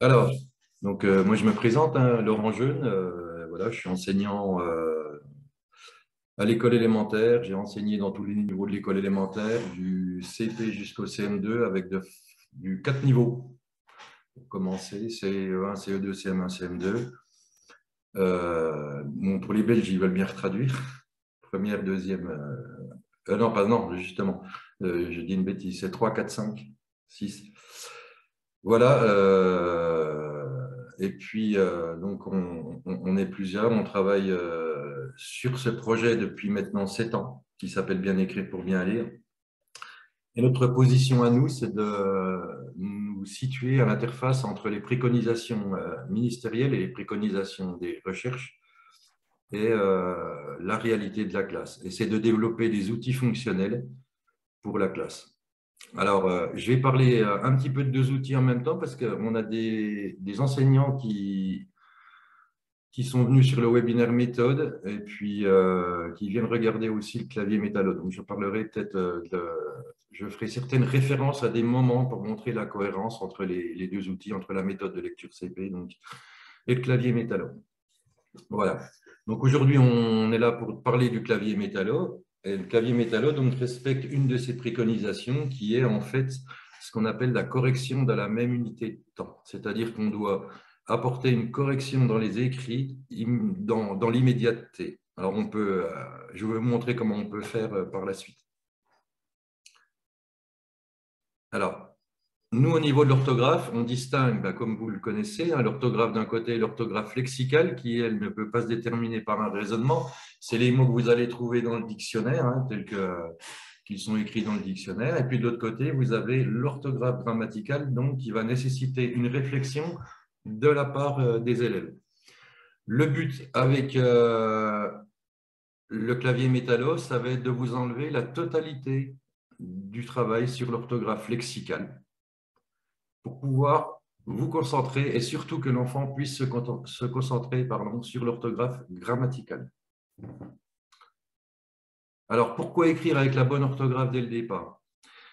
Alors, moi je me présente, hein, Laurent Jeune, voilà, je suis enseignant à l'école élémentaire, j'ai enseigné dans tous les niveaux de l'école élémentaire, du CP jusqu'au CM2 avec du 4 niveaux. Pour commencer, CE1, CE2, CM1, CM2. Bon, pour les Belges, ils veulent bien retraduire. Première, deuxième. Non, pas non, justement. Je dis une bêtise, c'est 3, 4, 5, 6. Voilà. Et puis, donc, on est plusieurs. On travaille sur ce projet depuis maintenant 7 ans, qui s'appelle Bien écrire pour bien lire. Et notre position à nous, c'est de nous situer à l'interface entre les préconisations ministérielles et les préconisations des recherches et la réalité de la classe. Et c'est de développer des outils fonctionnels pour la classe. Alors, je vais parler un petit peu de deux outils en même temps parce qu'on a des enseignants qui sont venus sur le webinaire méthode et puis qui viennent regarder aussi le clavier métallo. Donc, je parlerai peut-être je ferai certaines références à des moments pour montrer la cohérence entre les deux outils, entre la méthode de lecture CP donc, et le clavier métallo. Voilà. Donc, aujourd'hui, on est là pour parler du clavier métallo. Et le clavier métallo donc, respecte une de ses préconisations qui est en fait ce qu'on appelle la correction dans la même unité de temps. C'est-à-dire qu'on doit apporter une correction dans les écrits dans l'immédiateté. Alors, je vais vous montrer comment on peut faire par la suite. Alors, nous, au niveau de l'orthographe, on distingue, comme vous le connaissez, hein, l'orthographe d'un côté et l'orthographe lexicale, qui, elle, ne peut pas se déterminer par un raisonnement. C'est les mots que vous allez trouver dans le dictionnaire, hein, qu'ils sont écrits dans le dictionnaire. Et puis, de l'autre côté, vous avez l'orthographe grammaticale, donc, qui va nécessiter une réflexion de la part des élèves. Le but avec le clavier métallo, ça va être de vous enlever la totalité du travail sur l'orthographe lexicale pour pouvoir vous concentrer et surtout que l'enfant puisse se concentrer sur l'orthographe grammaticale. Alors, pourquoi écrire avec la bonne orthographe dès le départ?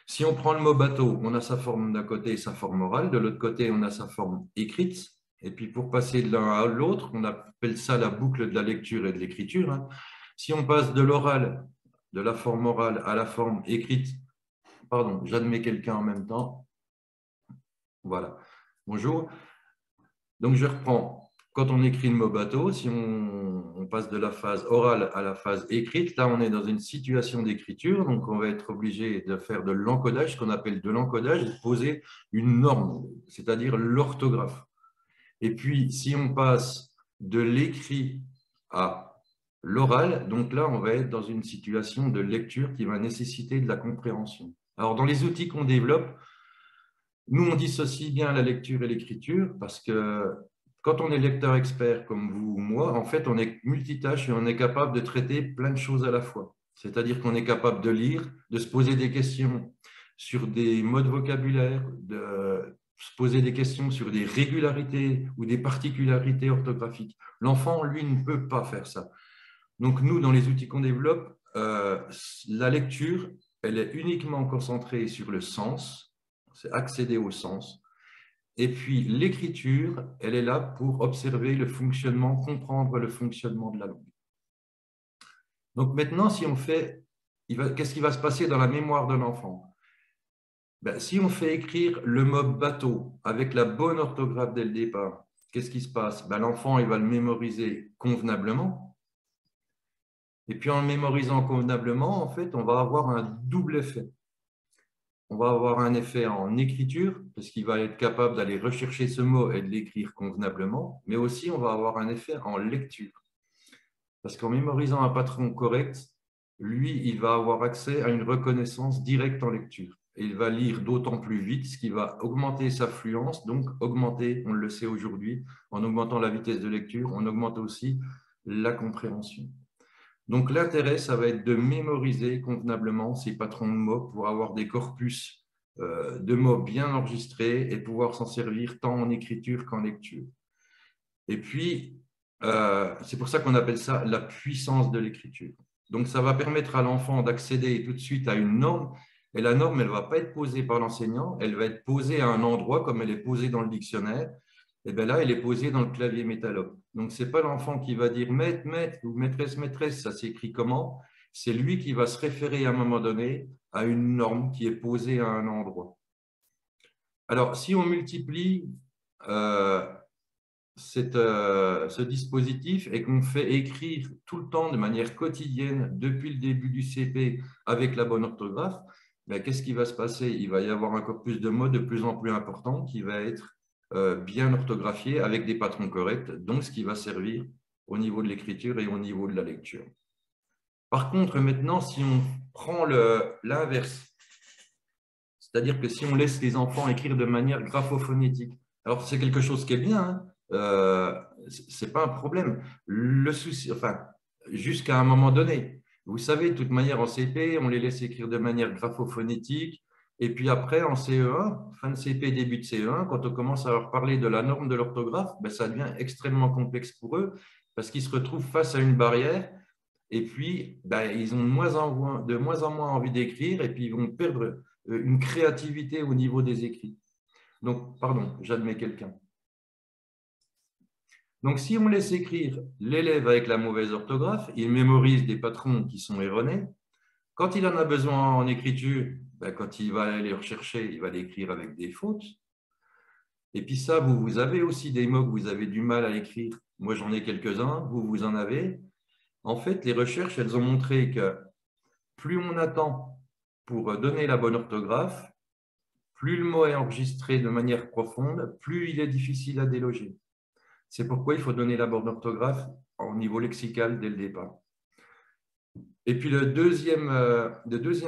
Si on prend le mot bateau, on a sa forme d'un côté et sa forme orale, de l'autre côté, on a sa forme écrite. Et puis, pour passer de l'un à l'autre, on appelle ça la boucle de la lecture et de l'écriture, hein. Si on passe de l'oral, de la forme orale à la forme écrite, pardon, j'admets quelqu'un en même temps. Voilà. Bonjour. Donc, je reprends. Quand on écrit le mot bateau, si on passe de la phase orale à la phase écrite, là, on est dans une situation d'écriture. Donc, on va être obligé de faire de l'encodage, ce qu'on appelle de l'encodage, et de poser une norme, c'est-à-dire l'orthographe. Et puis, si on passe de l'écrit à l'oral, donc là, on va être dans une situation de lecture qui va nécessiter de la compréhension. Alors, dans les outils qu'on développe, nous, on dissocie bien la lecture et l'écriture parce que quand on est lecteur expert comme vous ou moi, en fait, on est multitâche et on est capable de traiter plein de choses à la fois. C'est-à-dire qu'on est capable de lire, de se poser des questions sur des mots de vocabulaire, de se poser des questions sur des régularités ou des particularités orthographiques. L'enfant, lui, ne peut pas faire ça. Donc, nous, dans les outils qu'on développe, la lecture, elle est uniquement concentrée sur le sens, c'est accéder au sens. Et puis, l'écriture, elle est là pour observer le fonctionnement, comprendre le fonctionnement de la langue. Donc maintenant, si on fait, qu'est-ce qui va se passer dans la mémoire de l'enfant? Si on fait écrire le mot bateau avec la bonne orthographe dès le départ, qu'est-ce qui se passe? L'enfant, il va le mémoriser convenablement. Et puis, en le mémorisant convenablement, en fait, on va avoir un double effet. On va avoir un effet en écriture, parce qu'il va être capable d'aller rechercher ce mot et de l'écrire convenablement, mais aussi on va avoir un effet en lecture. Parce qu'en mémorisant un patron correct, lui, il va avoir accès à une reconnaissance directe en lecture. Et il va lire d'autant plus vite, ce qui va augmenter sa fluence, donc augmenter, on le sait aujourd'hui, en augmentant la vitesse de lecture, on augmente aussi la compréhension. Donc, l'intérêt, ça va être de mémoriser convenablement ces patrons de mots pour avoir des corpus de mots bien enregistrés et pouvoir s'en servir tant en écriture qu'en lecture. Et puis, c'est pour ça qu'on appelle ça la puissance de l'écriture. Donc, ça va permettre à l'enfant d'accéder tout de suite à une norme. Et la norme, elle ne va pas être posée par l'enseignant, elle va être posée à un endroit comme elle est posée dans le dictionnaire. et bien là, elle est posée dans le clavier métallo. Donc, ce n'est pas l'enfant qui va dire maître, maître ou maîtresse, maîtresse, ça s'écrit comment? C'est lui qui va se référer à un moment donné à une norme qui est posée à un endroit. Alors, si on multiplie ce dispositif et qu'on fait écrire tout le temps de manière quotidienne depuis le début du CP avec la bonne orthographe, ben, qu'est-ce qui va se passer? Il va y avoir un corpus de mots de plus en plus important qui va être bien orthographié avec des patrons corrects, donc ce qui va servir au niveau de l'écriture et au niveau de la lecture. Par contre, maintenant, si on prend l'inverse, c'est-à-dire que si on laisse les enfants écrire de manière graphophonétique, alors c'est quelque chose qui est bien, hein, ce n'est pas un problème. Le souci, enfin, jusqu'à un moment donné, vous savez, de toute manière, en CP, on les laisse écrire de manière graphophonétique. Et puis après, en CE1, fin de CP, début de CE1, quand on commence à leur parler de la norme de l'orthographe, ben, ça devient extrêmement complexe pour eux parce qu'ils se retrouvent face à une barrière. Et puis, ben, ils ont de moins en moins envie d'écrire et puis ils vont perdre une créativité au niveau des écrits. Donc, pardon, j'admets quelqu'un. Donc, si on laisse écrire l'élève avec la mauvaise orthographe, il mémorise des patrons qui sont erronés. Quand il en a besoin en écriture, ben, quand il va aller les rechercher, il va l'écrire avec des fautes. Et puis ça, vous avez aussi des mots que vous avez du mal à écrire. Moi, j'en ai quelques-uns, vous en avez. En fait, les recherches, elles ont montré que plus on attend pour donner la bonne orthographe, plus le mot est enregistré de manière profonde, plus il est difficile à déloger. C'est pourquoi il faut donner la bonne orthographe au niveau lexical dès le départ. Et puis le deuxième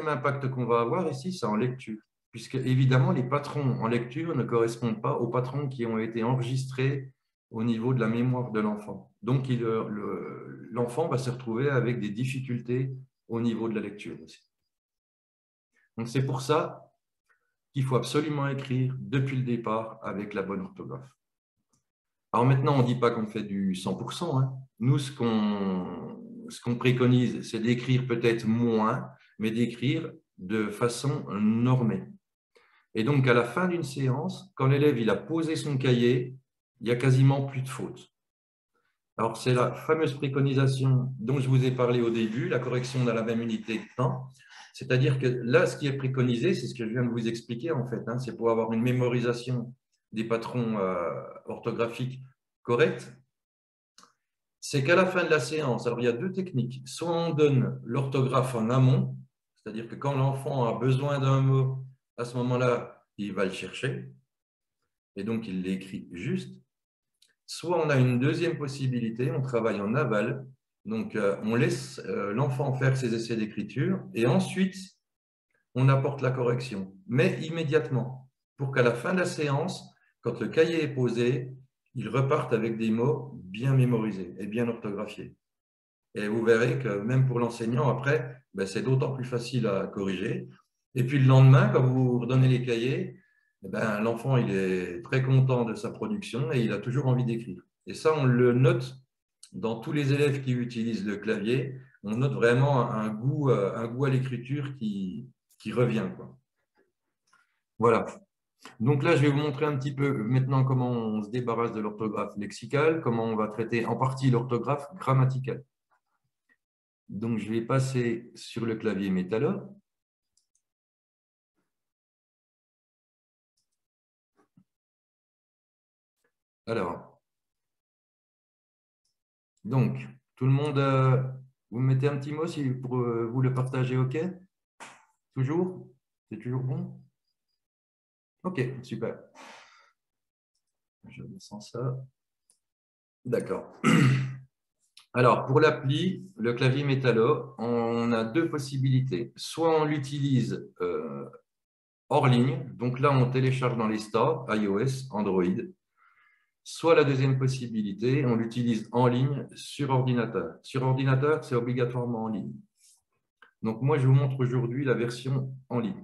impact qu'on va avoir ici, c'est en lecture, puisque évidemment les patrons en lecture ne correspondent pas aux patrons qui ont été enregistrés au niveau de la mémoire de l'enfant. Donc l'enfant va se retrouver avec des difficultés au niveau de la lecture aussi. Donc c'est pour ça qu'il faut absolument écrire depuis le départ avec la bonne orthographe. Alors maintenant, on ne dit pas qu'on fait du 100%. Hein. Nous, ce qu'on préconise, c'est d'écrire peut-être moins, mais d'écrire de façon normée. Et donc, à la fin d'une séance, quand l'élève il a posé son cahier, il n'y a quasiment plus de fautes. Alors, c'est la fameuse préconisation dont je vous ai parlé au début, la correction dans la même unité de temps. C'est-à-dire que là, ce qui est préconisé, c'est ce que je viens de vous expliquer en fait. Hein, c'est pour avoir une mémorisation des patrons orthographiques corrects. C'est qu'à la fin de la séance, alors il y a deux techniques. Soit on donne l'orthographe en amont, c'est-à-dire que quand l'enfant a besoin d'un mot, à ce moment-là, il va le chercher et donc il l'écrit juste. Soit on a une deuxième possibilité, on travaille en aval, donc on laisse l'enfant faire ses essais d'écriture et ensuite on apporte la correction, mais immédiatement, pour qu'à la fin de la séance, quand le cahier est posé, il reparte avec des mots bien mémorisés et bien orthographiés. Et vous verrez que même pour l'enseignant, après, ben, c'est d'autant plus facile à corriger. Et puis le lendemain, quand vous redonnez les cahiers, ben, l'enfant il est très content de sa production et il a toujours envie d'écrire. Et ça, on le note dans tous les élèves qui utilisent le clavier. On note vraiment un goût à l'écriture qui revient, quoi. Voilà. Donc là, je vais vous montrer un petit peu maintenant comment on se débarrasse de l'orthographe lexicale, comment on va traiter en partie l'orthographe grammaticale. Donc, je vais passer sur le clavier métallo. Alors, donc, tout le monde, vous me mettez un petit mot pour vous le partager, OK? Toujours? C'est toujours bon? OK, super. Je descends ça. D'accord. Alors, pour l'appli, le clavier métallo, on a deux possibilités. Soit on l'utilise hors ligne, donc là, on télécharge dans les stores, iOS, Android. Soit la deuxième possibilité, on l'utilise en ligne sur ordinateur. Sur ordinateur, c'est obligatoirement en ligne. Donc, moi, je vous montre aujourd'hui la version en ligne.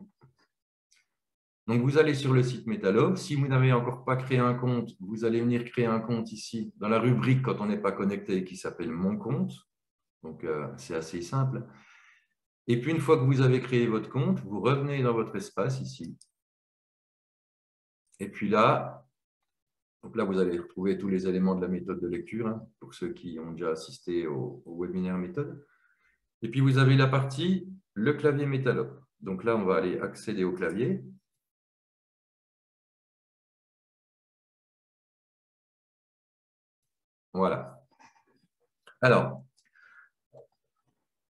Donc, vous allez sur le site Métallo. Si vous n'avez encore pas créé un compte, vous allez venir créer un compte ici, dans la rubrique quand on n'est pas connecté, qui s'appelle Mon compte. Donc, c'est assez simple. Et puis, une fois que vous avez créé votre compte, vous revenez dans votre espace ici. Et puis là, Donc là, vous allez retrouver tous les éléments de la méthode de lecture, hein, pour ceux qui ont déjà assisté au webinaire méthode. Et puis, vous avez la partie le clavier Métallope. Donc là, on va aller accéder au clavier. Voilà. Alors,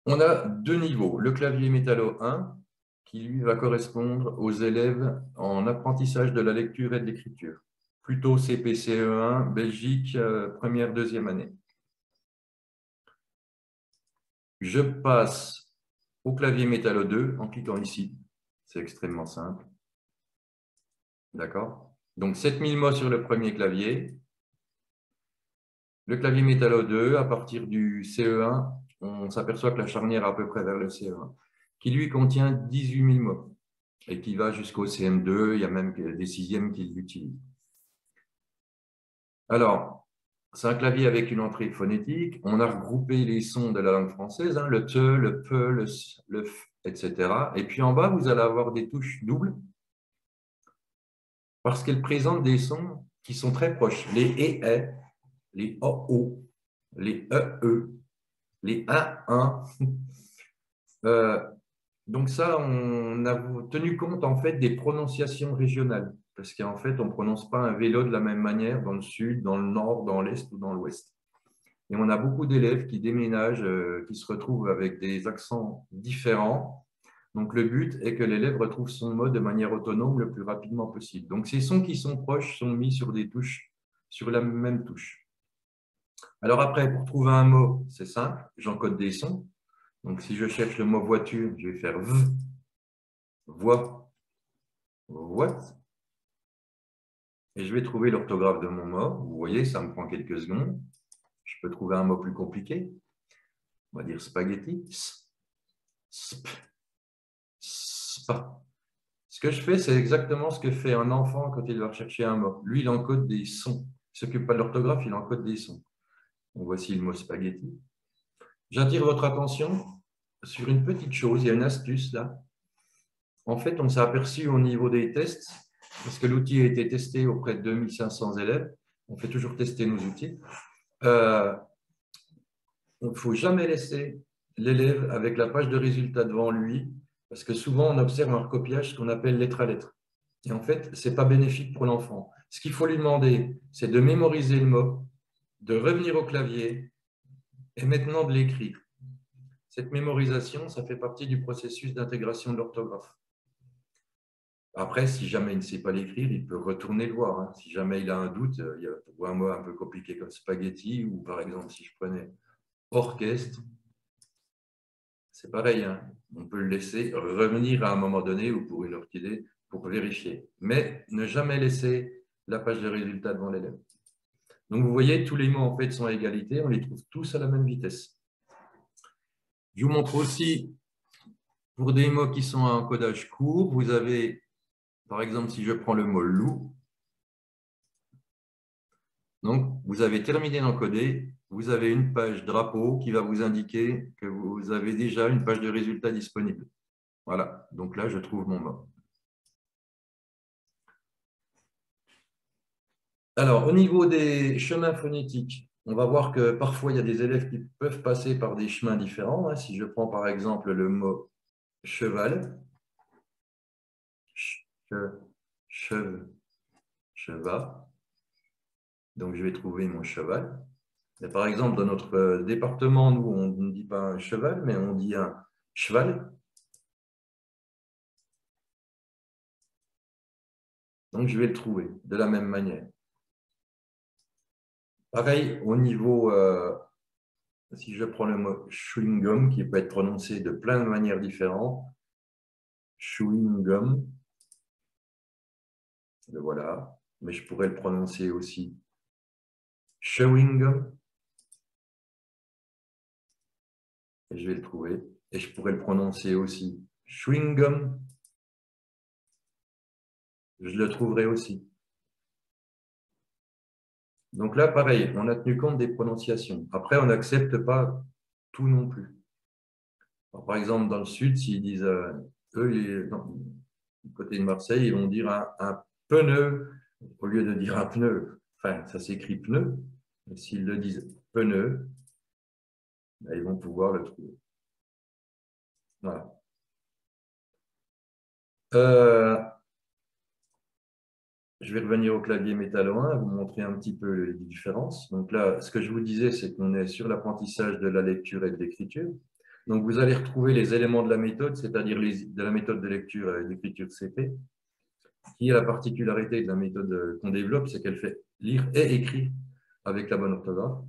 on a deux niveaux. Le clavier Métallo 1, qui lui va correspondre aux élèves en apprentissage de la lecture et de l'écriture. Plutôt CPCE1, Belgique, première, deuxième année. Je passe au clavier Métallo 2 en cliquant ici. C'est extrêmement simple. D'accord? Donc, 7000 mots sur le premier clavier. Le clavier Métallo 2, à partir du CE1, on s'aperçoit que la charnière est à peu près vers le CE1, qui lui contient 18 000 mots et qui va jusqu'au CM2. Il y a même des sixièmes qui l'utilisent. Alors, c'est un clavier avec une entrée phonétique. On a regroupé les sons de la langue française, hein, le te, le pe, le s, le f, etc. Et puis en bas, vous allez avoir des touches doubles parce qu'elles présentent des sons qui sont très proches. Les e, les o, les e, les un. Donc ça, on a tenu compte en fait des prononciations régionales. Parce qu'en fait, on ne prononce pas un vélo de la même manière dans le sud, dans le nord, dans l'est ou dans l'ouest. Et on a beaucoup d'élèves qui déménagent, qui se retrouvent avec des accents différents. Donc, le but est que l'élève retrouve son mot de manière autonome le plus rapidement possible. Donc, ces sons qui sont proches sont mis sur des touches, sur la même touche. Alors après, pour trouver un mot, c'est simple, j'encode des sons. Donc, si je cherche le mot voiture, je vais faire v, voix, what. Et je vais trouver l'orthographe de mon mot. Vous voyez, ça me prend quelques secondes. Je peux trouver un mot plus compliqué. On va dire spaghetti. Sp, spa. Ce que je fais, c'est exactement ce que fait un enfant quand il va rechercher un mot. Lui, il encode des sons. Il ne s'occupe pas de l'orthographe, il encode des sons. Donc, voici le mot spaghetti. J'attire votre attention sur une petite chose. Il y a une astuce là. En fait, on s'est aperçu au niveau des tests, parce que l'outil a été testé auprès de 2500 élèves. On fait toujours tester nos outils. Il ne faut jamais laisser l'élève avec la page de résultats devant lui, parce que souvent, on observe un recopiage, ce qu'on appelle lettre à lettre. Et en fait, ce n'est pas bénéfique pour l'enfant. Ce qu'il faut lui demander, c'est de mémoriser le mot, de revenir au clavier et maintenant de l'écrire. Cette mémorisation, ça fait partie du processus d'intégration de l'orthographe. Après, si jamais il ne sait pas l'écrire, il peut retourner le voir, hein. Si jamais il a un doute, il y a un mot un peu compliqué comme spaghetti, ou par exemple, si je prenais orchestre, c'est pareil, hein. On peut le laisser revenir à un moment donné ou pour une orchidée pour vérifier. Mais ne jamais laisser la page de résultats devant l'élève. Donc, vous voyez, tous les mots en fait sont à égalité. On les trouve tous à la même vitesse. Je vous montre aussi, pour des mots qui sont à encodage court, vous avez, par exemple, si je prends le mot loup, donc vous avez terminé d'encoder, vous avez une page drapeau qui va vous indiquer que vous avez déjà une page de résultats disponible. Voilà, donc là, je trouve mon mot. Alors, au niveau des chemins phonétiques, on va voir que parfois, il y a des élèves qui peuvent passer par des chemins différents, hein. Si je prends par exemple le mot cheval, cheval, donc je vais trouver mon cheval. Et par exemple, dans notre département, nous, on ne dit pas un cheval, mais on dit un cheval. Donc, je vais le trouver de la même manière. Pareil, au niveau, si je prends le mot chewing-gum, qui peut être prononcé de plein de manières différentes, chewing-gum, le voilà, mais je pourrais le prononcer aussi chewing-gum, et je vais le trouver, et je pourrais le prononcer aussi chewing-gum, je le trouverai aussi. Donc là, pareil, on a tenu compte des prononciations. Après, on n'accepte pas tout non plus. Alors, par exemple, dans le sud, s'ils disent, eux, du côté de Marseille, ils vont dire un pneu au lieu de dire un pneu. enfin, ça s'écrit pneu, mais s'ils le disent pneu, ben, ils vont pouvoir le trouver. Voilà. Je vais revenir au clavier métallo 1, vous montrer un petit peu les différences. Donc là, ce que je vous disais, c'est qu'on est sur l'apprentissage de la lecture et de l'écriture. Donc vous allez retrouver les éléments de la méthode, c'est-à-dire de la méthode de lecture et d'écriture CP, qui est la particularité de la méthode qu'on développe, c'est qu'elle fait lire et écrire avec la bonne orthographe.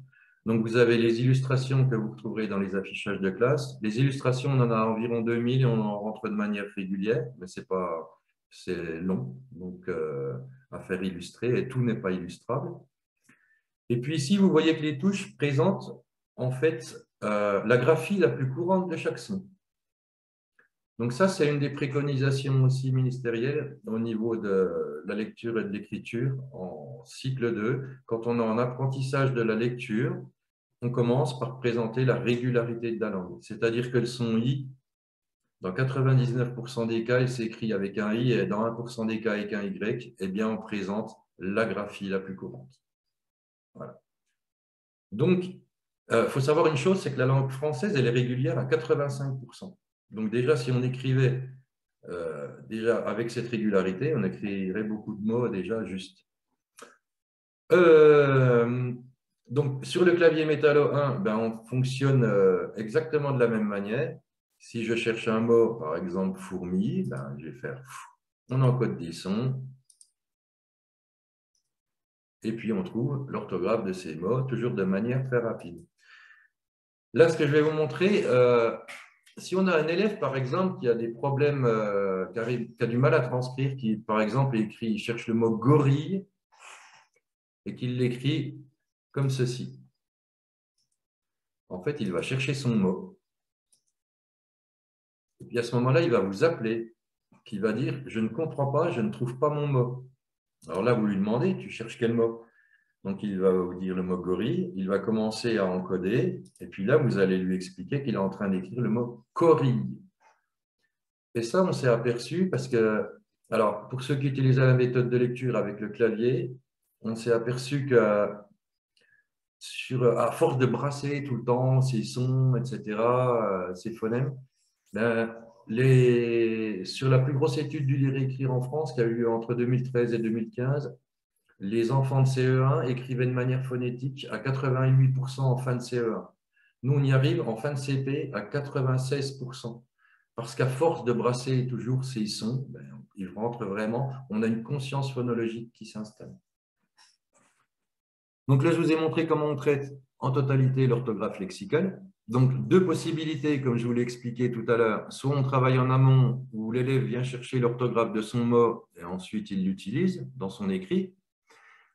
Donc vous avez les illustrations que vous retrouverez dans les affichages de classe. Les illustrations, on en a environ 2000 et on en rentre de manière régulière, mais c'est long, donc à faire illustrer, et tout n'est pas illustrable. Et puis ici, vous voyez que les touches présentent en fait la graphie la plus courante de chaque son. Donc ça, c'est une des préconisations aussi ministérielles au niveau de la lecture et de l'écriture en cycle 2. Quand on est en apprentissage de la lecture, on commence par présenter la régularité de la langue. C'est-à-dire que le son I, dans 99% des cas, il s'écrit avec un I, et dans 1% des cas avec un Y, eh bien, on présente la graphie la plus courante. Voilà. Donc, il faut savoir une chose, c'est que la langue française, elle est régulière à 85%. Donc déjà, si on écrivait déjà avec cette régularité, on écrirait beaucoup de mots déjà juste. Donc, sur le clavier métallo 1, ben, on fonctionne exactement de la même manière. Si je cherche un mot, par exemple fourmi, ben, je vais faire on encode des sons. Et puis, on trouve l'orthographe de ces mots, toujours de manière très rapide. Là, ce que je vais vous montrer, si on a un élève, par exemple, qui a des problèmes, qui a du mal à transcrire, qui, par exemple, il cherche le mot gorille et qu'il l'écrit comme ceci. En fait, il va chercher son mot. Et puis, à ce moment-là, il va vous appeler, qui va dire « Je ne comprends pas, je ne trouve pas mon mot ». Alors là, vous lui demandez « Tu cherches quel mot ?» Donc, il va vous dire le mot gorille, il va commencer à encoder, et puis là, vous allez lui expliquer qu'il est en train d'écrire le mot corille. Et ça, on s'est aperçu parce que, alors, pour ceux qui utilisaient la méthode de lecture avec le clavier, on s'est aperçu que à force de brasser tout le temps ces sons, etc., ces phonèmes, ben, sur la plus grosse étude du lire-écrire en France, qui a eu lieu entre 2013 et 2015, les enfants de CE1 écrivaient de manière phonétique à 88% en fin de CE1. Nous, on y arrive en fin de CP à 96%. Parce qu'à force de brasser toujours ces sons, ben, ils rentrent vraiment, on a une conscience phonologique qui s'installe. Donc là, je vous ai montré comment on traite en totalité l'orthographe lexicale. Donc, deux possibilités, comme je vous l'ai expliqué tout à l'heure. Soit on travaille en amont, où l'élève vient chercher l'orthographe de son mot et ensuite il l'utilise dans son écrit.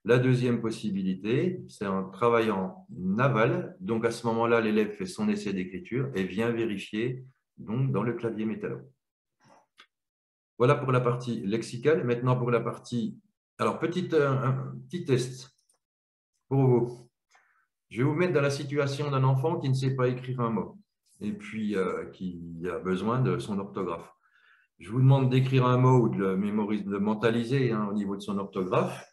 La deuxième possibilité, c'est un travail en aval. Donc, à ce moment-là, l'élève fait son essai d'écriture et vient vérifier donc, dans le clavier métallo. Voilà pour la partie lexicale. Maintenant, pour la partie… Alors, un petit test pour vous. Je vais vous mettre dans la situation d'un enfant qui ne sait pas écrire un mot et puis qui a besoin de son orthographe. Je vous demande d'écrire un mot ou de le mémoriser, de le mentaliser au niveau de son orthographe.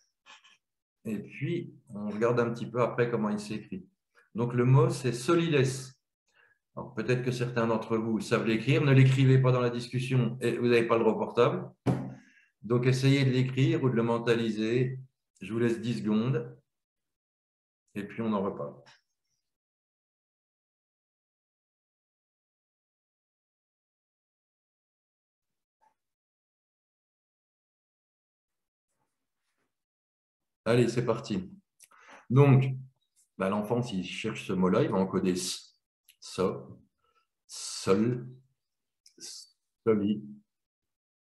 Et puis, on regarde un petit peu après comment il s'écrit. Donc, le mot, c'est soliles. Alors, peut-être que certains d'entre vous savent l'écrire. Ne l'écrivez pas dans la discussion et vous n'avez pas le droit au portable. Donc, essayez de l'écrire ou de le mentaliser. Je vous laisse 10 secondes. Et puis, on en reparle. Allez, c'est parti. Donc, l'enfant, s'il cherche ce mot-là, il va encoder so, sol, soli.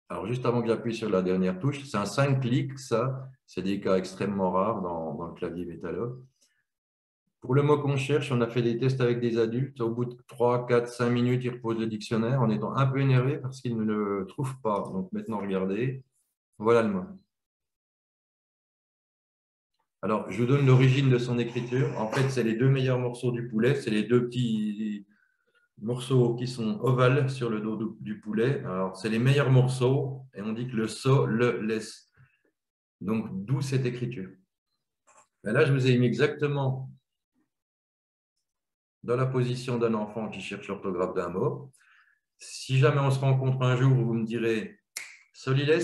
Alors, juste avant que j'appuie sur la dernière touche, c'est un 5 clics, ça. C'est des cas extrêmement rares dans le clavier métallo. Pour le mot qu'on cherche, on a fait des tests avec des adultes. Au bout de 3, 4, 5 minutes, ils reposent le dictionnaire en étant un peu énervés parce qu'ils ne le trouvent pas. Donc maintenant, regardez. Voilà le mot. Alors, je vous donne l'origine de son écriture. En fait, c'est les deux meilleurs morceaux du poulet. C'est les deux petits morceaux qui sont ovales sur le dos du poulet. Alors, c'est les meilleurs morceaux et on dit que le so le laisse. Donc, d'où cette écriture. Et là, je vous ai mis exactement dans la position d'un enfant qui cherche l'orthographe d'un mot. Si jamais on se rencontre un jour où vous me direz Soliles,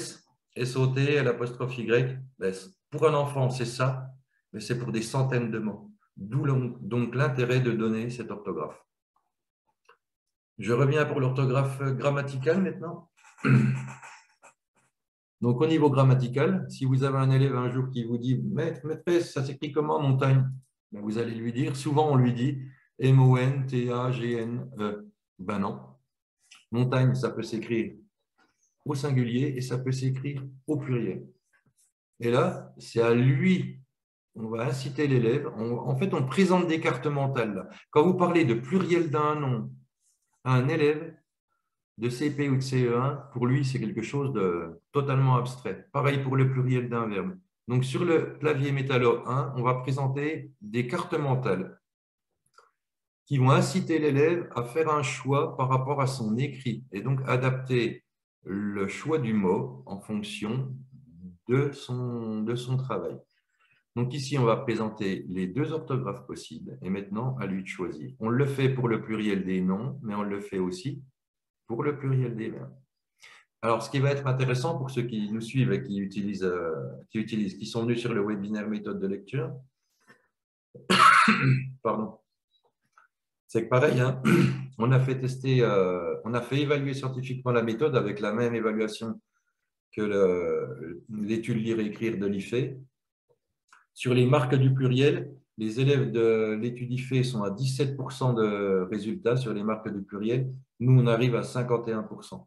S-O-T, l'apostrophe Y, ben, pour un enfant, c'est ça, mais c'est pour des centaines de mots. D'où donc l'intérêt de donner cette orthographe. Je reviens pour l'orthographe grammaticale maintenant. Donc, au niveau grammatical, si vous avez un élève un jour qui vous dit Maîtresse, ça s'écrit comment montagne? Ben, vous allez lui dire, souvent on lui dit M-O-N-T-A-G-N-E. Ben non. Montagne, ça peut s'écrire au singulier et ça peut s'écrire au pluriel. Et là, c'est à lui, on va inciter l'élève. En fait, on présente des cartes mentales. Là. Quand vous parlez de pluriel d'un nom à un élève de CP ou de CE1, pour lui, c'est quelque chose de totalement abstrait. Pareil pour le pluriel d'un verbe. Donc, sur le clavier Métallo 1, on va présenter des cartes mentales qui vont inciter l'élève à faire un choix par rapport à son écrit et donc adapter le choix du mot en fonction de son travail. Donc ici, on va présenter les deux orthographes possibles et maintenant, à lui de choisir. On le fait pour le pluriel des noms, mais on le fait aussi pour le pluriel des verbes. Alors, ce qui va être intéressant pour ceux qui nous suivent et qui sont venus sur le webinaire méthode de lecture, pardon, c'est que pareil, hein, on a fait tester, on a fait évaluer scientifiquement la méthode avec la même évaluation que l'étude lire-écrire de l'IFE. Sur les marques du pluriel, les élèves de l'étude IFE sont à 17% de résultats sur les marques du pluriel. Nous, on arrive à 51%.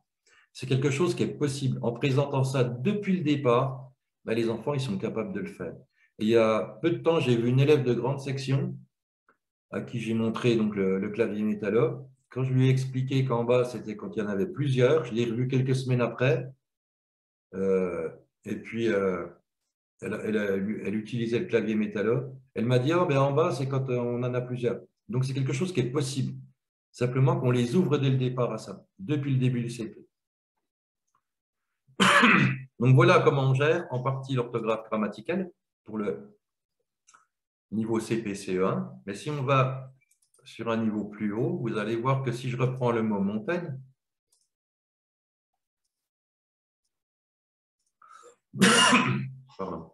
C'est quelque chose qui est possible. En présentant ça depuis le départ, ben, les enfants ils sont capables de le faire. Et il y a peu de temps, j'ai vu une élève de grande section à qui j'ai montré donc, le clavier Métallo. Quand je lui ai expliqué qu'en bas, c'était quand il y en avait plusieurs, je l'ai revu quelques semaines après. Et puis, elle utilisait le clavier Métallo. Elle m'a dit, oh, ben, en bas, c'est quand on en a plusieurs. Donc, c'est quelque chose qui est possible. Simplement qu'on les ouvre dès le départ à ça, depuis le début du CP. Donc, voilà comment on gère en partie l'orthographe grammaticale pour le niveau CP-CE1. Mais si on va sur un niveau plus haut, vous allez voir que si je reprends le mot montagne, pardon,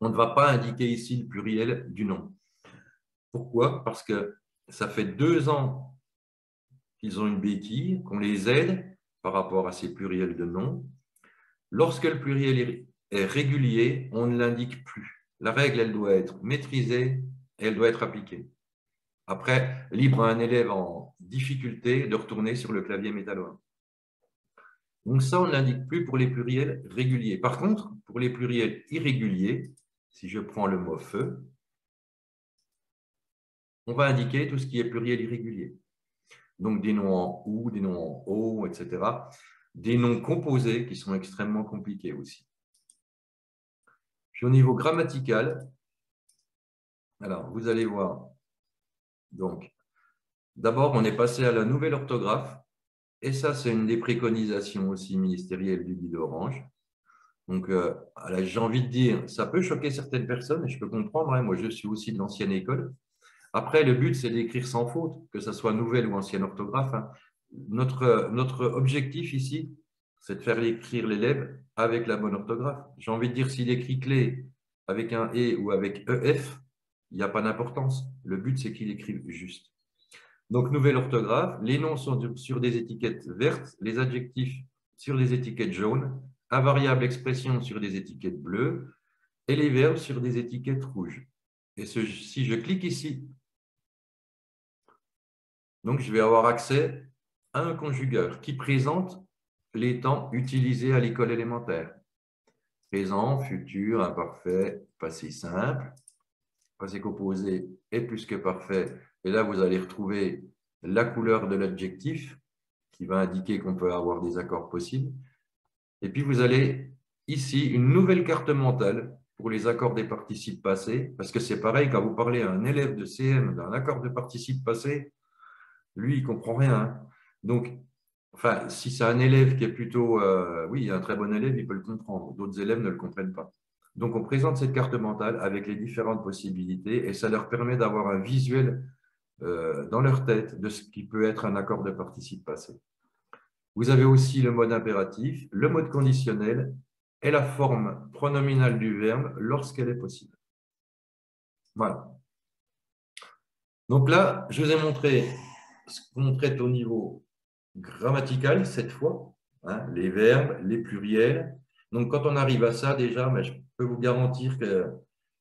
on ne va pas indiquer ici le pluriel du nom. Pourquoi? Parce que ça fait 2 ans qu'ils ont une béquille, qu'on les aide par rapport à ces pluriels de nom. Lorsque le pluriel est régulier, on ne l'indique plus. La règle, elle doit être maîtrisée et elle doit être appliquée. Après, libre à un élève en difficulté de retourner sur le clavier Métallo 1. Donc ça, on ne l'indique plus pour les pluriels réguliers. Par contre, pour les pluriels irréguliers, si je prends le mot feu, on va indiquer tout ce qui est pluriel irrégulier. Donc des noms en ou, des noms en o, etc. Des noms composés qui sont extrêmement compliqués aussi. Puis au niveau grammatical, alors vous allez voir, donc d'abord on est passé à la nouvelle orthographe, et ça c'est une des préconisations aussi ministérielles du guide Orange. Donc j'ai envie de dire, ça peut choquer certaines personnes, et je peux comprendre, hein, moi je suis aussi de l'ancienne école. Après, le but, c'est d'écrire sans faute, que ce soit nouvelle ou ancienne orthographe. Hein. Notre objectif ici, c'est de faire écrire l'élève avec la bonne orthographe. J'ai envie de dire, s'il écrit clé avec un E ou avec EF, il n'y a pas d'importance. Le but, c'est qu'il écrive juste. Donc, nouvelle orthographe. Les noms sont sur des étiquettes vertes, les adjectifs sur des étiquettes jaunes, invariable expression sur des étiquettes bleues et les verbes sur des étiquettes rouges. Et si je clique ici, donc je vais avoir accès à un conjugueur qui présente les temps utilisés à l'école élémentaire. Présent, futur, imparfait, passé simple, passé composé et plus que parfait. Et là, vous allez retrouver la couleur de l'adjectif qui va indiquer qu'on peut avoir des accords possibles. Et puis, vous allez ici une nouvelle carte mentale pour les accords des participes passés, parce que c'est pareil, quand vous parlez à un élève de CM d'un accord de participe passé, lui, il ne comprend rien. Donc, enfin, si c'est un élève qui est plutôt, oui, un très bon élève, il peut le comprendre. D'autres élèves ne le comprennent pas. Donc, on présente cette carte mentale avec les différentes possibilités et ça leur permet d'avoir un visuel dans leur tête de ce qui peut être un accord de participe passé. Vous avez aussi le mode impératif, le mode conditionnel et la forme pronominale du verbe lorsqu'elle est possible. Voilà. Donc là, je vous ai montré ce qu'on traite au niveau grammatical cette fois, hein, les verbes, les pluriels. Donc quand on arrive à ça, déjà, je peux vous garantir que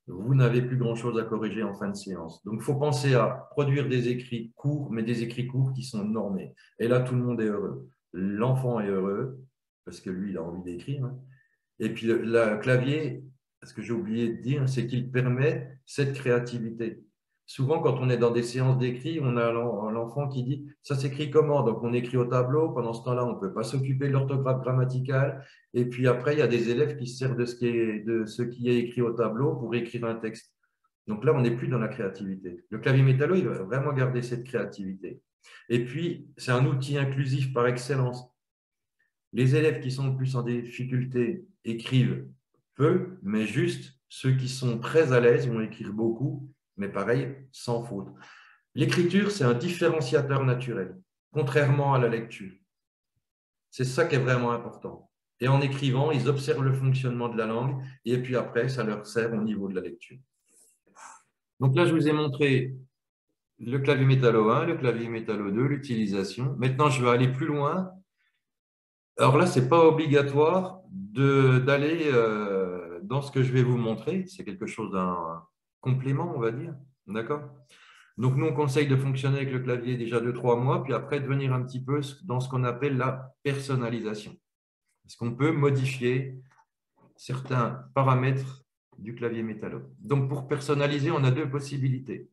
vous n'avez plus grand-chose à corriger en fin de séance. Donc il faut penser à produire des écrits courts, mais des écrits courts qui sont normés. Et là, tout le monde est heureux. L'enfant est heureux, parce que lui, il a envie d'écrire. Hein. Et puis le clavier, ce que j'ai oublié de dire, c'est qu'il permet cette créativité. Souvent, quand on est dans des séances d'écrit, on a l'enfant qui dit « ça s'écrit comment ?» Donc, on écrit au tableau. Pendant ce temps-là, on ne peut pas s'occuper de l'orthographe grammaticale. Et puis après, il y a des élèves qui se servent de ce qui est écrit au tableau pour écrire un texte. Donc là, on n'est plus dans la créativité. Le clavier métallo, il va vraiment garder cette créativité. Et puis, c'est un outil inclusif par excellence. Les élèves qui sont plus en difficulté écrivent peu, mais juste ceux qui sont très à l'aise vont écrire beaucoup, mais pareil, sans faute. L'écriture, c'est un différenciateur naturel, contrairement à la lecture. C'est ça qui est vraiment important. Et en écrivant, ils observent le fonctionnement de la langue, et puis après, ça leur sert au niveau de la lecture. Donc là, je vous ai montré le clavier métallo 1, le clavier métallo 2, l'utilisation. Maintenant, je vais aller plus loin. Alors là, ce n'est pas obligatoire d'aller dans ce que je vais vous montrer. C'est quelque chose d'un complément, on va dire. D'accord? Donc, nous, on conseille de fonctionner avec le clavier déjà 2-3 mois, puis après de venir un petit peu dans ce qu'on appelle la personnalisation. Parce qu'on peut modifier certains paramètres du clavier métallo. Donc, pour personnaliser, on a deux possibilités.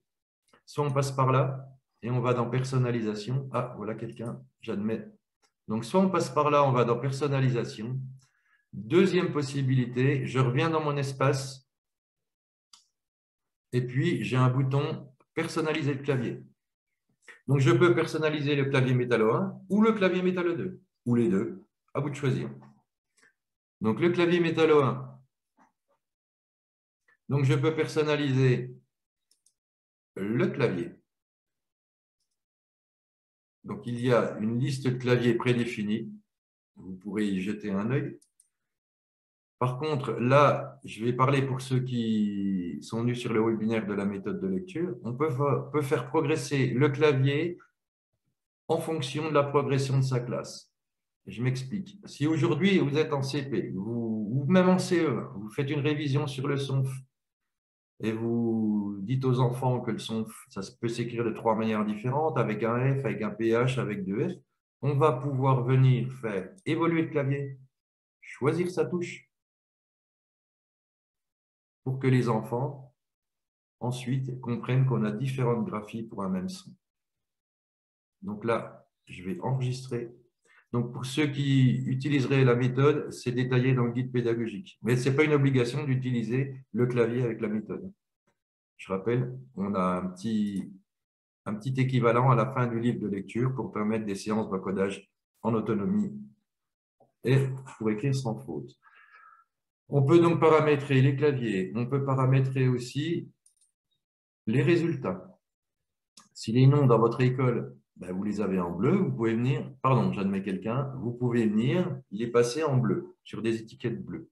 Soit on passe par là et on va dans personnalisation. Ah, voilà quelqu'un, j'admets. Donc, soit on passe par là, on va dans personnalisation. Deuxième possibilité, je reviens dans mon espace et puis j'ai un bouton personnaliser le clavier. Donc, je peux personnaliser le clavier métallo 1 ou le clavier métallo 2, ou les deux, à vous de choisir. Donc, le clavier métallo 1. Donc, je peux personnaliser le clavier. Donc, il y a une liste de claviers prédéfinie. Vous pourrez y jeter un œil. Par contre, là, je vais parler pour ceux qui sont venus sur le webinaire de la méthode de lecture. On peut faire progresser le clavier en fonction de la progression de sa classe. Je m'explique. Si aujourd'hui, vous êtes en CP, ou même en CE1, vous faites une révision sur le sonf et vous dites aux enfants que le sonf, ça peut s'écrire de 3 manières différentes, avec un F, avec un PH, avec 2 F, on va pouvoir venir faire évoluer le clavier, choisir sa touche, pour que les enfants, ensuite, comprennent qu'on a différentes graphies pour un même son. Donc là, je vais enregistrer. Donc, pour ceux qui utiliseraient la méthode, c'est détaillé dans le guide pédagogique. Mais ce n'est pas une obligation d'utiliser le clavier avec la méthode. Je rappelle, on a un petit équivalent à la fin du livre de lecture pour permettre des séances d'encodage en autonomie et pour écrire sans faute. On peut donc paramétrer les claviers. On peut paramétrer aussi les résultats. Si les noms dans votre école, vous les avez en bleu, vous pouvez venir, pardon, j'admets quelqu'un, vous pouvez venir les passer en bleu, sur des étiquettes bleues.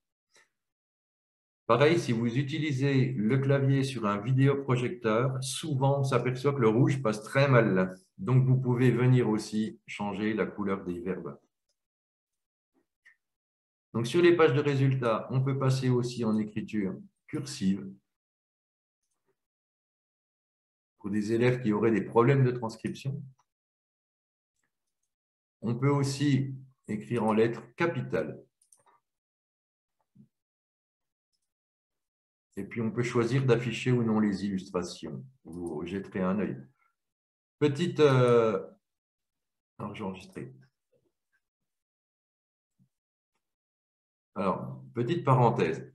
Pareil, si vous utilisez le clavier sur un vidéoprojecteur, souvent on s'aperçoit que le rouge passe très mal. Donc vous pouvez venir aussi changer la couleur des verbes. Donc sur les pages de résultats, on peut passer aussi en écriture cursive. Pour des élèves qui auraient des problèmes de transcription. On peut aussi écrire en lettres capitales. Et puis, on peut choisir d'afficher ou non les illustrations. Vous jetterez un œil. Petite... Alors, j'ai enregistré. Alors, petite parenthèse.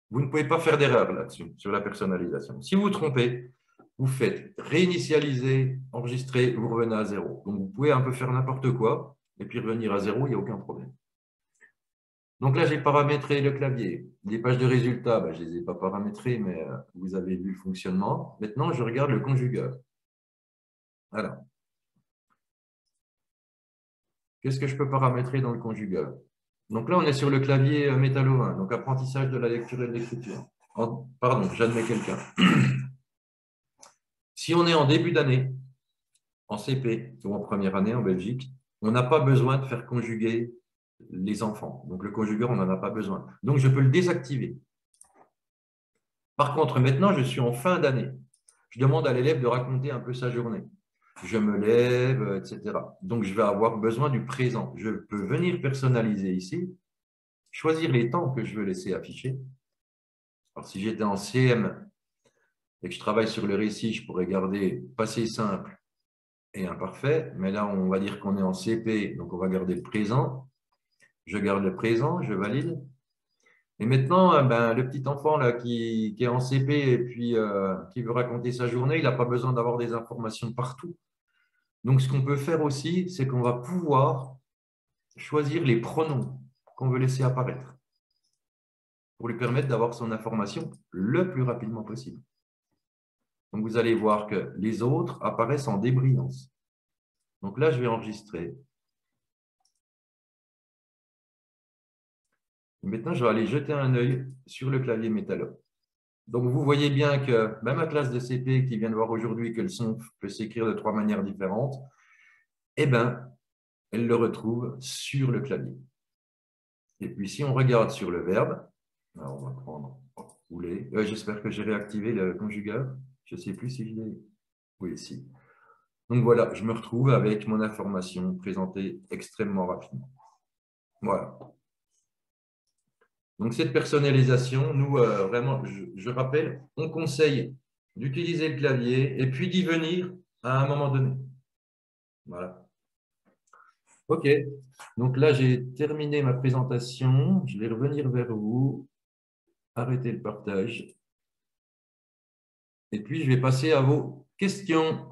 Vous ne pouvez pas faire d'erreur là-dessus, sur la personnalisation. Si vous vous trompez, vous faites réinitialiser, enregistrer, vous revenez à 0. Donc, vous pouvez un peu faire n'importe quoi et puis revenir à 0, il n'y a aucun problème. Donc là, j'ai paramétré le clavier. Les pages de résultats, ben, je ne les ai pas paramétrées, mais vous avez vu le fonctionnement. Maintenant, je regarde le conjugueur. Voilà. Qu'est-ce que je peux paramétrer dans le conjugueur? Donc là, on est sur le clavier Métallo 1, donc apprentissage de la lecture et de l'écriture. Pardon, j'admets quelqu'un. Si on est en début d'année, en CP ou en première année en Belgique, on n'a pas besoin de faire conjuguer les enfants. Donc le conjugueur, on n'en a pas besoin. Donc je peux le désactiver. Par contre, maintenant, je suis en fin d'année. Je demande à l'élève de raconter un peu sa journée. Je me lève, etc. Donc je vais avoir besoin du présent. Je peux venir personnaliser ici, choisir les temps que je veux laisser afficher. Alors si j'étais en CM et que je travaille sur le récit, je pourrais garder passé simple et imparfait, mais là, on va dire qu'on est en CP, donc on va garder le présent. Je garde le présent, je valide. Et maintenant, ben, le petit enfant là, qui est en CP et puis qui veut raconter sa journée, il n'a pas besoin d'avoir des informations partout. Donc, ce qu'on peut faire aussi, c'est qu'on va pouvoir choisir les pronoms qu'on veut laisser apparaître pour lui permettre d'avoir son information le plus rapidement possible. Donc, vous allez voir que les autres apparaissent en débrillance. Donc là, je vais enregistrer. Maintenant, je vais aller jeter un œil sur le clavier Métallo. Donc, vous voyez bien que même ma classe de CP qui vient de voir aujourd'hui que le son peut s'écrire de 3 manières différentes, eh bien, elle le retrouve sur le clavier. Et puis, si on regarde sur le verbe, alors on va prendre rouler. J'espère que j'ai réactivé le conjugueur. Je ne sais plus si je l'ai. Oui, si. Donc voilà, je me retrouve avec mon information présentée extrêmement rapidement. Voilà. Donc cette personnalisation, nous, vraiment, je rappelle, on conseille d'utiliser le clavier et puis d'y venir à un moment donné. Voilà. OK. Donc là, j'ai terminé ma présentation. Je vais revenir vers vous, arrêter le partage. Et puis, je vais passer à vos questions.